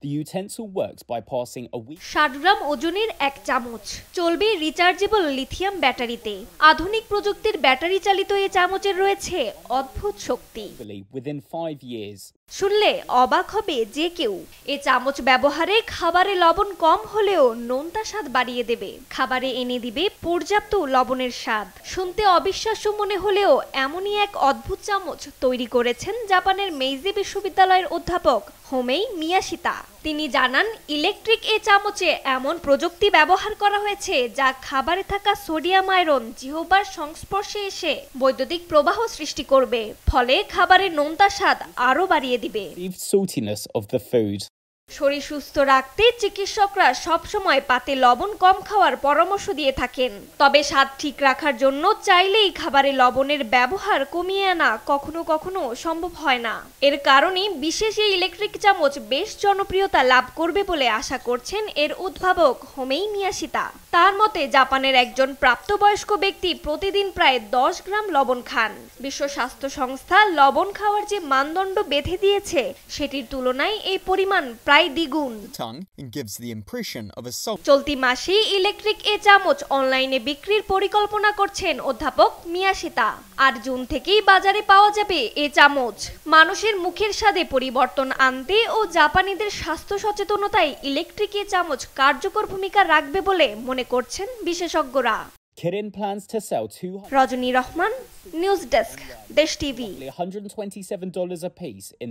The utensil works by passing a weak 60 গ্রাম ওজনের এক চামচ চলবে রিচার্জেবল লিথিয়াম ব্যাটারিতে। আধুনিক প্রযুক্তির ব্যাটারি চালিত এই চামচের রয়েছে অদ্ভুত শক্তি। within 5 years. শুনলে অবাক হবে যে কেউ। এই চামচ ব্যবহারে খাবারে লবণ কম হলেও নোনতা স্বাদ বাড়িয়ে দেবে, খাবারে এনে দিবে পর্যাপ্ত লবণের স্বাদ। শুনতে অবিশ্বাস্য মনে হলেও এমনই এক অদ্ভুত চামচ তৈরি করেছেন জাপানের মেইজি বিশ্ববিদ্যালয়ের অধ্যাপক হোমেই মিয়াশিতা। তিনি জানান, ইলেকট্রিক এই চামচে এমন প্রযুক্তি ব্যবহার করা হয়েছে যা খাবারে থাকা সোডিয়াম আয়রন জিহ্বার সংস্পর্শে এসে বৈদ্যুতিক প্রবাহ সৃষ্টি করবে, ফলে খাবারের নোনতা স্বাদ আরো বাড়িয়ে দিবে। Saltiness of the food. শরীর সুস্থ রাখতে চিকিৎসকরা সবসময় পাতে লবণ কম খাওয়ার পরামর্শ দিয়ে থাকেন। তবে স্বাদ ঠিক রাখার জন্য চাইলেই খাবারে লবণের ব্যবহার কমিয়ে আনা কখনো কখনো সম্ভব হয় না। এর কারণে বিশেষ এই ইলেকট্রিক চামচ বেশ জনপ্রিয়তা লাভ করবে বলে আশা করছেন এর উদ্ভাবক হোমেই মিয়াশিতা। তার মতে, জাপানের একজন প্রাপ্তবয়স্ক ব্যক্তি প্রতিদিন প্রায় 10 গ্রাম লবণ খান। বিশ্ব স্বাস্থ্য সংস্থা লবণ খাওয়ার যে মানদণ্ড বেঁধে দিয়েছে সেটির তুলনায় এই পরিমাণ প্রায় দ্বিগুণ। চলতি মাসে ইলেকট্রিক এ চামচ অনলাইনে বিক্রির পরিকল্পনা করছেন অধ্যাপক মিয়াশিতা। আর জুন থেকেই বাজারে পাওয়া যাবে এ চামচ। মানুষের মুখের স্বাদে পরিবর্তন আনতে ও জাপানিদের স্বাস্থ্য সচেতনতায় ইলেকট্রিক এ চামচ কার্যকর ভূমিকা রাখবে বলে মনে করছেন বিশেষজ্ঞরা। Kirin plans to sell Rajani Rahman, news desk, দেশ টিভি। $127 a piece in